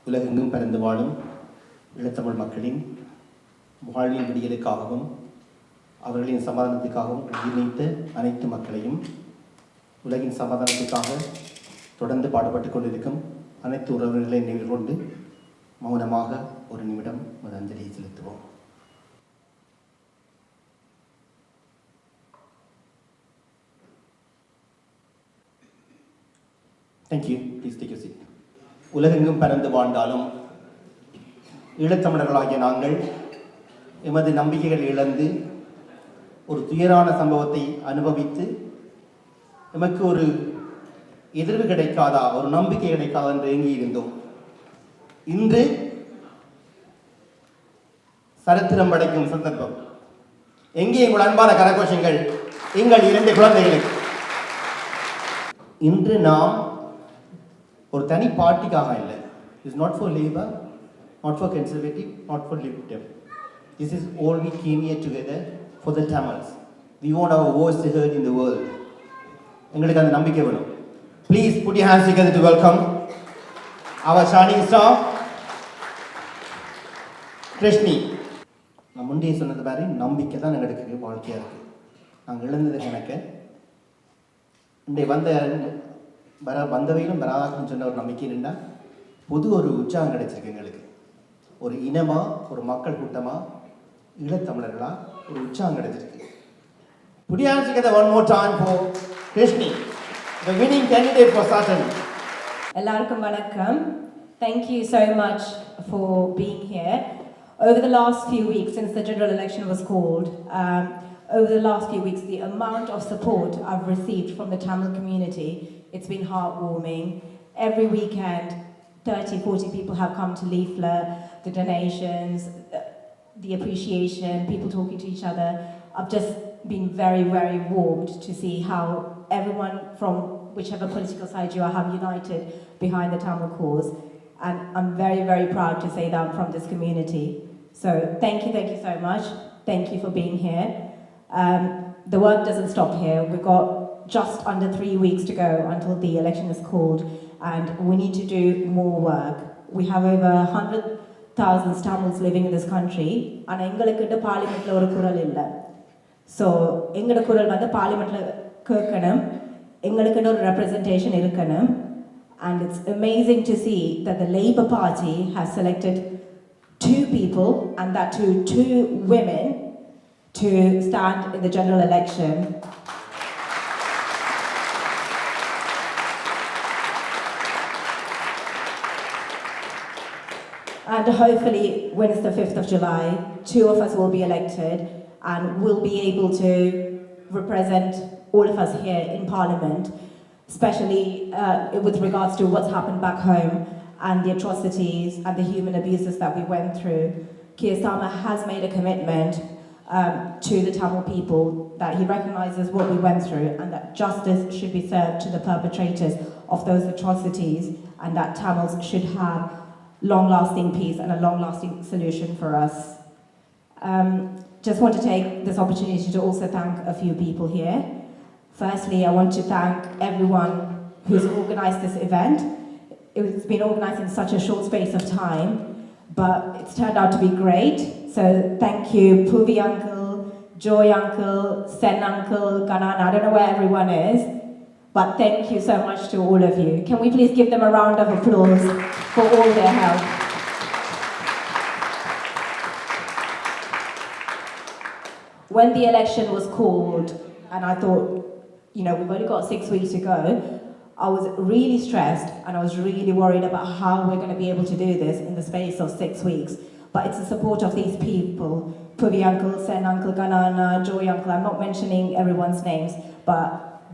உலகெங்கும் பறந்து வாழும் ஈழத்தமிழ் மக்களின் வாழ்வின் விடியலுக்காகவும் அவர்களின் சமாதானத்துக்காகவும் உயிர்நீத்த அனைத்து மக்களையும் உலகின் சமாதானத்துக்காக தொடர்ந்து பாடுபட்டு கொண்டிருக்கும் அனைத்து உறவுகளை நினைவு கொண்டு மௌனமாக ஒரு நிமிடம் ஒரு அஞ்சலியை செலுத்துவோம். Thank you. Please take your seat. உலகெங்கும் பறந்து வாழ்ந்தாலும் ஈழத்தமிழர்களாகிய நாங்கள் எமது நம்பிக்கைகள் இழந்து ஒரு துயரான சம்பவத்தை அனுபவித்து எமக்கு ஒரு எதிர்வு கிடைக்காதா, ஒரு நம்பிக்கை கிடைக்காதா என்று ஏங்கி இருந்தோம். இன்று சரித்திரம் படைக்கும் சந்தர்ப்பம். எங்கே எங்கள் அன்பான கரகோஷங்கள் எங்கள் 2 குழந்தைகளுக்கு? இன்று நாம் ஒரு தனி பார்ட்டிக்காக இல்லை. It's not for Labour, not for Conservative, not for Liberal. This is all we came here together for the Tamils. We want our voice to heard in the world. எங்களுக்கு அந்த நம்பிக்கை வேணும். Please put your hands together to welcome our shining star, Chrishni. நான் முன்னே சொன்னது மாதிரி நம்பிக்கை தான் எங்களுக்கு வாழ்க்கையாக இருக்குது. நாங்கள் இழந்தது கணக்கு இன்றைய வந்தவையிலும் வராதாக்குன்னு சொன்ன ஒரு நம்பிக்கை என்னென்னா புது ஒரு உற்சாகம் கிடைச்சிருக்கு எங்களுக்கு. ஒரு இனமாக, ஒரு மக்கள் கூட்டமாக, ஈழத்தமிழர்களாக ஒரு உற்சாகம் கிடைச்சிருக்கு. Put your hands together one more time for Chrishni, the winning candidate for Saturn. எல்லாருக்கும் வணக்கம். Thank you so much for being here. Over the last few weeks, since the general election was called, over the last few weeks, the amount of support I've received from the Tamil community, it's been heartwarming. Every weekend, 30-40 people have come to leaflet, the donations, the appreciation, people talking to each other. I've just been very, very warmed to see how everyone from whichever political side you are have united behind the Tamil cause. And I'm very, very proud to say that I'm from this community. So thank you so much. Thank you for being here. The work doesn't stop here. We've got just under 3 weeks to go until the election is called, and we need to do more work. We have over 100,000 Tamils living in this country, and எங்களுக்கிட்ட பார்லிமெண்ட்ல ஒரு குரல் இல்லை. So எங்களோட குரல் வந்து பார்லிமெண்ட்ல கேட்கணும், எங்களுக்கிட்ட ஒரு ரெப்ரசன்டேஷன் இருக்கணும். And it's amazing to see that the Labour Party has selected 2 people, and that 2 women, to stand in the general election. And hopefully, when it's the 5th of July, 2 of us will be elected and will be able to represent all of us here in Parliament, especially with regards to what's happened back home and the atrocities and the human abuses that we went through. Keir Starmer has made a commitment to the Tamil people that he recognises what we went through and that justice should be served to the perpetrators of those atrocities, and that Tamils should have long-lasting peace and a long-lasting solution for us. Just want to take this opportunity to also thank a few people here. Firstly, I want to thank everyone who's organised this event. It's been organised in such a short space of time, but it's turned out to be great. So thank you, Puvi uncle, Joy uncle, Sen uncle, Ganan, I don't know where everyone is, but thank you so much to all of you. Can we please give them a round of applause for all their help? When the election was called, and I thought, we've only got 6 weeks to go, I was really stressed and I was really worried about how we're going to be able to do this in the space of 6 weeks. But it's the support of these people, Puvi uncle, Sen uncle, Ganana, Joy uncle, I'm not mentioning everyone's names, but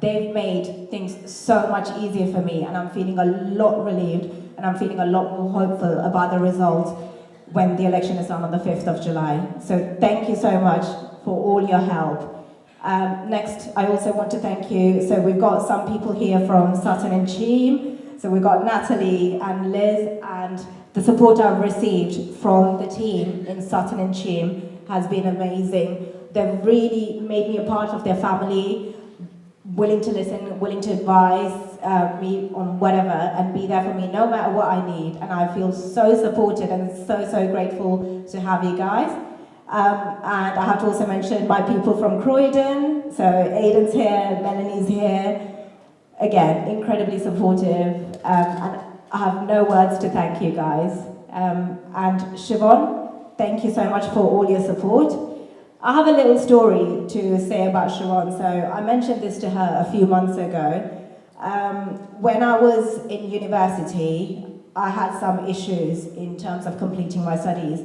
they've made things so much easier for me, and I'm feeling a lot relieved and I'm feeling a lot more hopeful about the result when the election is done on the 5th of July. So thank you so much for all your help. Next, I also want to thank you. So we've got some people here from Sutton and Cheam. So we've got Natalie and Liz, and the support I've received from the team in Sutton and Cheam has been amazing. They've really made me a part of their family, willing to listen, willing to advise, me on whatever and be there for me no matter what I need. And I feel so supported and so grateful to have you guys. And I have to also mention my people from Croydon. So Aidan's here, Melanie's here. Again, incredibly supportive. And I have no words to thank you guys. And Siobhan, thank you so much for all your support. I have a little story to say about Siobhan. So I mentioned this to her a few months ago. When I was in university, I had some issues in terms of completing my studies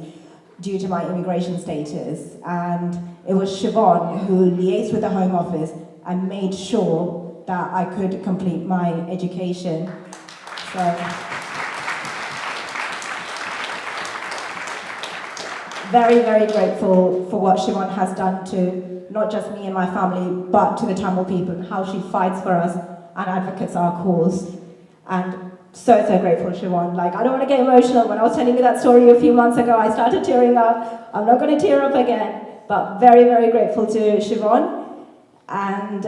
due to my immigration status. And it was Siobhan who liaised with the Home Office and made sure that I could complete my education. So, very grateful for what Siobhan has done to not just me and my family, but to the Tamil people, and how she fights for us and advocates our cause. And so grateful, Siobhan. Like, I don't want to get emotional. When I was telling you that story a few months ago, I started tearing up. I'm not going to tear up again, but very grateful to Siobhan and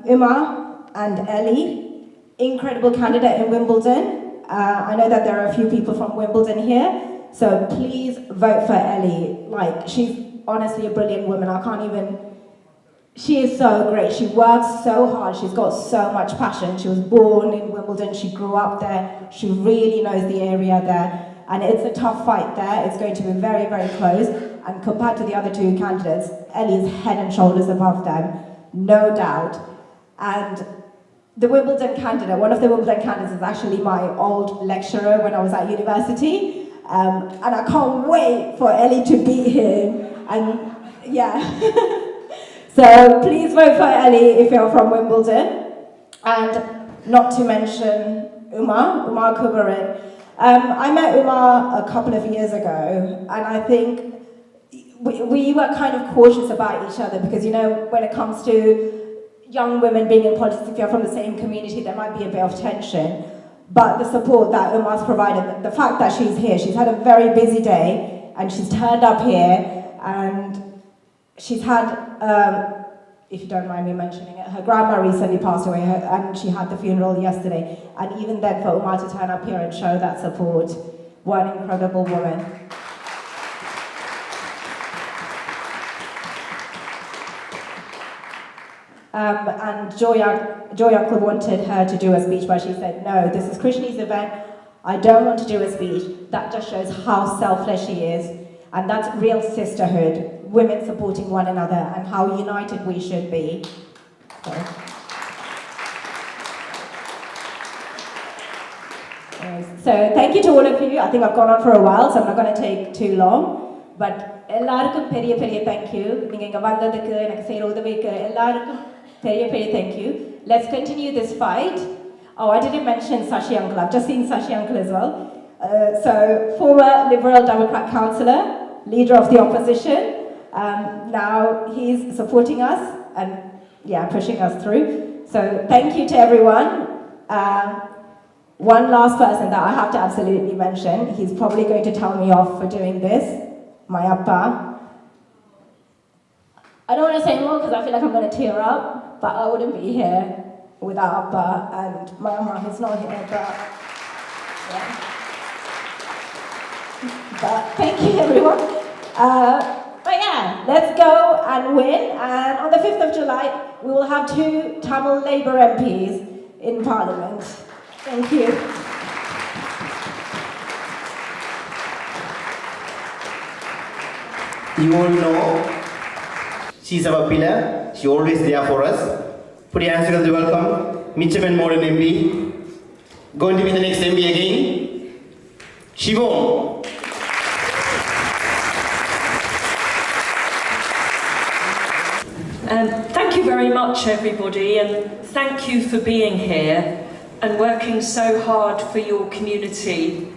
Uma and Ellie, incredible candidate in Wimbledon. I know that there are a few people from Wimbledon here. So please vote for Ellie. Like, she's honestly a brilliant woman. She is so great. She works so hard. She's got so much passion. She was born in Wimbledon. She grew up there. She really knows the area there. And it's a tough fight there. It's going to be very close. And compared to the other two candidates, Ellie is head and shoulders above them, no doubt. And the Wimbledon candidate, one of the Wimbledon candidates is actually my old lecturer when I was at university. And I can't wait for Ellie to beat him. And yeah. So please vote for Ellie if you're from Wimbledon. And not to mention Uma Kumaran. I met Uma a couple of years ago, and I think we were kind of cautious about each other because, you know, when it comes to young women being in politics, if you're from the same community, there might be a bit of tension. But the support that Uma's provided, the fact that she's here, she's had a very busy day, and she's turned up here, and she's had, if you don't mind me mentioning it, her grandma recently passed away, and she had the funeral yesterday. And even then, for Uma to turn up here and show that support, what an incredible woman. And Joy Uncle wanted her to do a speech, but she said, no, this is Chrishni's event. I don't want to do a speech. That just shows how selfless she is. And that's real sisterhood, women supporting one another, and how united we should be. So thank you to all of you. I think I've gone on for a while, so I'm not going to take too long. But எல்லாருக்கும் பெரிய thank you. நீங்க இங்க வந்ததுக்கு எனக்கு செய்ற உதவிக்கு எல்லாருக்கும் பெரிய thank you. Let's continue this fight. Oh, I didn't mention Sashi Uncle. I've just seen Sashi Uncle as well. So former Liberal Democrat councillor, leader of the opposition. Now he's supporting us and pushing us through. So thank you to everyone. One last person that I have to absolutely mention. He's probably going to tell me off for doing this. My appa. I don't want to say more because I feel like I'm going to tear up, but I wouldn't be here without appa, and my mama is not here, but yeah. But thank you everyone. But yeah, let's go and win, and on the 5th of July we will have 2 Tamil Labour MPs in Parliament. Thank you. You all know she's our pillar. She always there for us. Put your hands together, welcome. Mitcham and Modern MP. Going to be the next MP again. Shivon. Thank you very much, everybody, and thank you for being here and working so hard for your community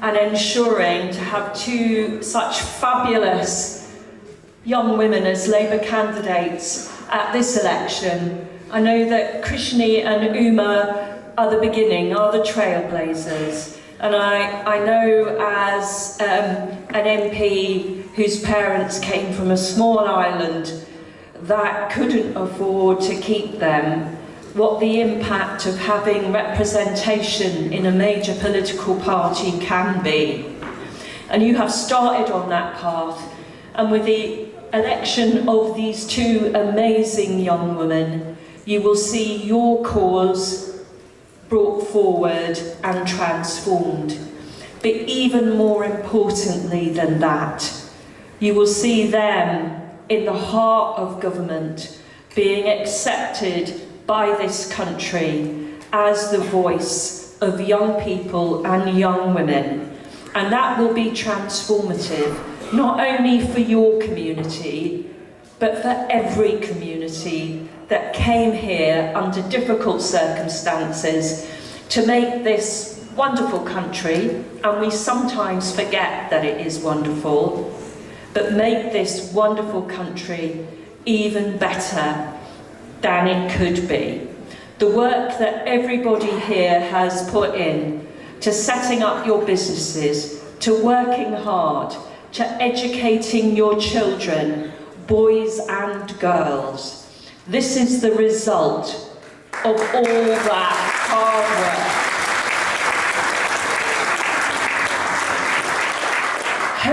and ensuring to have 2 such fabulous young women as Labour candidates at this election. I know that Chrishni and Uma are the beginning, are the trailblazers, and I know as an MP whose parents came from a small island that couldn't afford to keep them, what the impact of having representation in a major political party can be. And you have started on that path, and with the election of these two amazing young women, you will see your cause brought forward and transformed. But even more importantly than that, you will see them in the heart of government, being accepted by this country as the voice of young people and young women. And that will be transformative, not only for your community, but for every community that came here under difficult circumstances to make this wonderful country, and we sometimes forget that it is wonderful, but make this wonderful country even better than it could be. The work that everybody here has put in to setting up your businesses, to working hard, to educating your children, boys and girls. This is the result of all that hard work.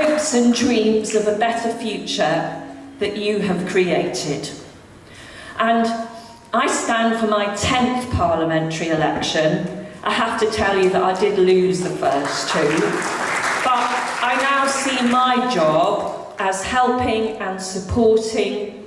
Hopes and dreams of a better future that you have created. And I stand for my 10th parliamentary election. I have to tell you that I did lose the first two, but I now see my job as helping and supporting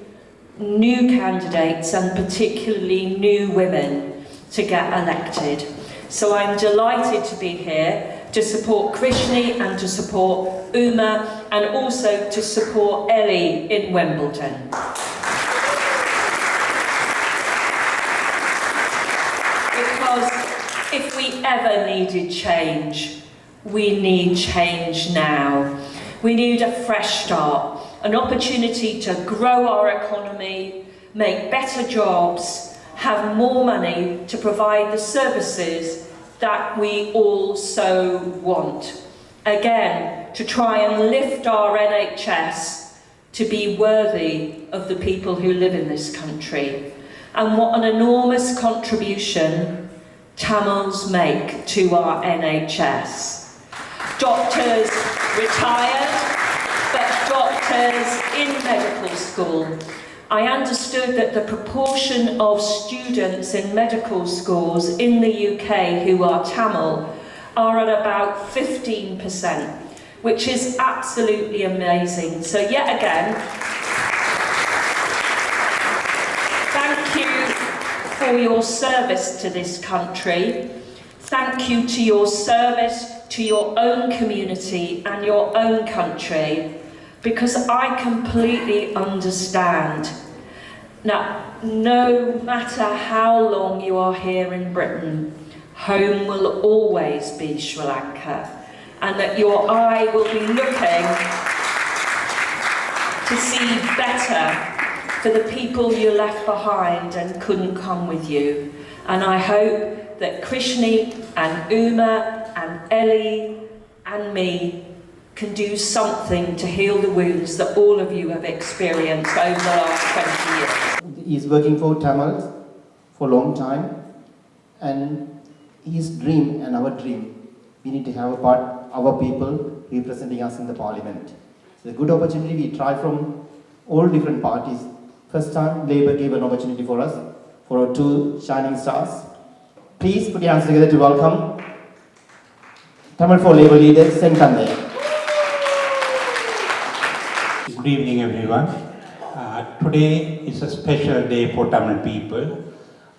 new candidates, and particularly new women, to get elected. So I'm delighted to be here to support Chrishni and to support Uma, and also to support Ellie in Wimbledon. Because if we ever needed change, we need change now. We need a fresh start, an opportunity to grow our economy, make better jobs, have more money to provide the services that we all so want. Again, to try and lift our NHS to be worthy of the people who live in this country. And what an enormous contribution Tamils make to our NHS. Doctors retired, but doctors in medical school. I understood that the proportion of students in medical schools in the UK who are Tamil are at about 15%, which is absolutely amazing. So yet again, thank you for your service to this country. Thank you to your service to your own community and your own country, because I completely understand. Now, no matter how long you are here in Britain, home will always be Sri Lanka, and that your eye will be looking to see better for the people you left behind and couldn't come with you. And I hope that Chrishni and Uma and Ellie and me can do something to heal the wounds that all of you have experienced over the last 20 years. He's working for Tamils for a long time, and his dream and our dream, we need to have our people representing us in the parliament. It's a good opportunity. We try from all different parties. First time, Labour gave an opportunity for us, for our two shining stars. Please put your hands together to welcome Tamil for Labour leader, Sen Kande. Good evening, everyone. Today is a special day for Tamil people.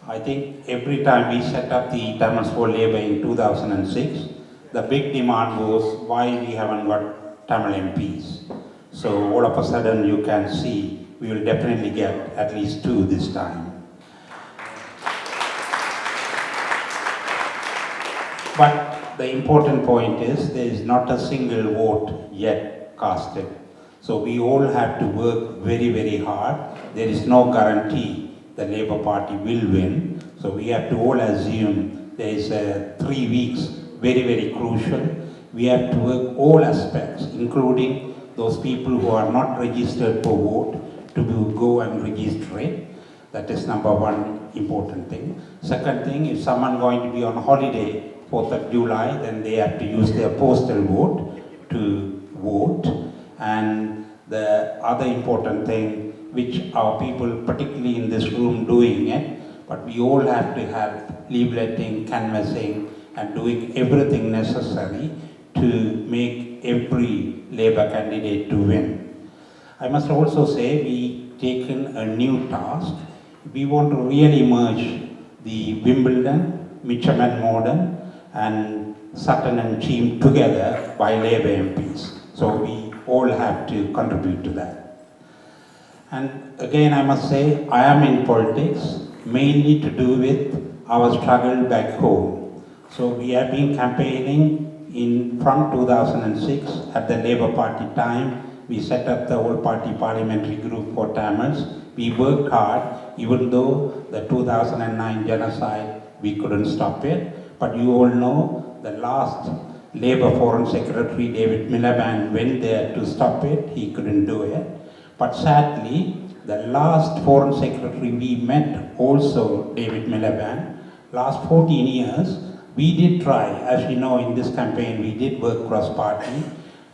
I think every time we set up the Tamils for Labour in 2006, the big demand was why we haven't got Tamil MPs. So all of a sudden you can see we will definitely get at least 2 this time. But the important point is there is not a single vote yet casted. So we all have to work very, very hard. There is no guarantee the Labour Party will win. So we have to all assume there is 3 weeks, very, very crucial. We have to work all aspects, including those people who are not registered for vote, to go and register it. That is number one. important thing. Second thing, if someone going to be on holiday 4th of July, then they have to use their postal vote to vote. And the other important thing, which our people, particularly in this room, doing it, but we all have to have leafleting, canvassing, and doing everything necessary to make every Labour candidate to win. I must also say we taken a new task. We want to really merge the Wimbledon, Mitcham and Morden, and Sutton and Cheam together by Labour MPs. So we all have to contribute to that. And again, I must say, I am in politics mainly to do with our struggle back home. So we have been campaigning from 2006 at the Labour Party time. We set up the whole party parliamentary group for Tamils. We worked hard, even though the 2009 genocide, we couldn't stop it. But you all know the last Labour Foreign Secretary, David Miliband, went there to stop it. He couldn't do it. But sadly, the last Foreign Secretary we met, also David Miliband, last 14 years, we did try, as you know, in this campaign, we did work cross-party,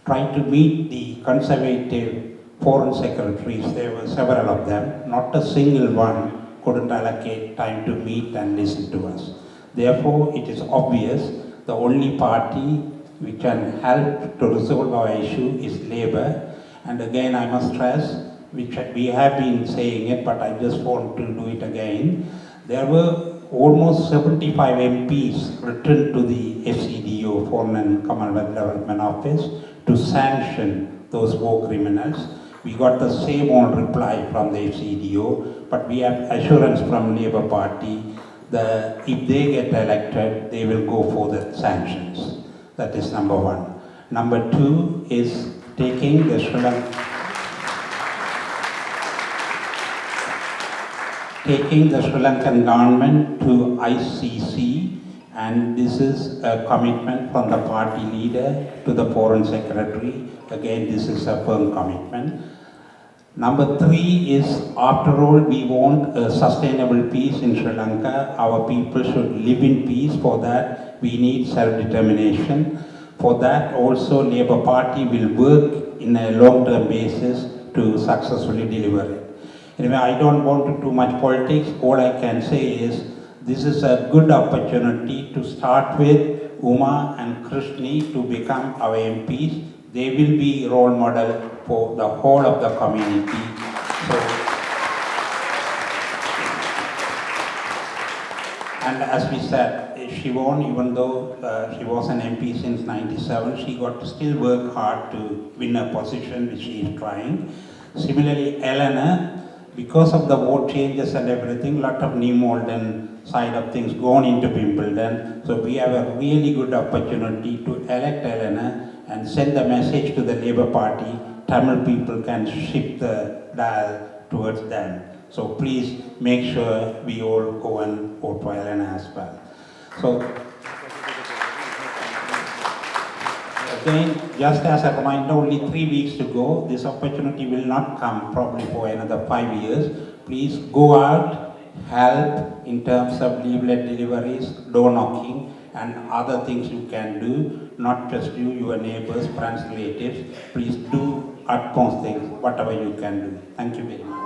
trying to meet the conservative foreign secretaries. There were several of them. Not a single one couldn't allocate time to meet and listen to us. Therefore, it is obvious the only party which can help to resolve our issue is Labour. And again, I must stress, which we have been saying it, but I just want to do it again. There were almost 75 MPs returned to the FCDO, Foreign and Commonwealth Development Office, to sanction those war criminals. We got the same old reply from the FCDO, but we have assurance from Labour Party that if they get elected, they will go for the sanctions. That is number one. Number two is taking the Sri Lankan government to ICC, and this is a commitment from the party leader to the foreign secretary. Again, this is a firm commitment. Number three is, after all, we want a sustainable peace in Sri Lanka. Our people should live in peace. For that, we need self-determination. For that, also, Labour Party will work in a long-term basis to successfully deliver it. Anyway, I don't want to do too much politics. All I can say is, this is a good opportunity to start with Uma and Chrishni to become our MPs. They will be role model for the whole of the community. So, and as we said, she won, even though she was an MP since '97, she got to still work hard to win a position which she is trying. Similarly, Eleanor, because of the vote changes and everything, a lot of New Malden side of things gone into Wimbledon. So we have a really good opportunity to elect Eleanor and send the message to the Labour Party. Tamil people can shift the dial towards them. So please make sure we all go and vote for Eleanor as well. So again, just as a reminder, only 3 weeks to go. This opportunity will not come probably for another 5 years. Please go out, help in terms of leaflet deliveries, door knocking, and other things you can do. Not just you, your neighbors, friends, relatives. Please do utmost things, whatever you can do. Thank you very much.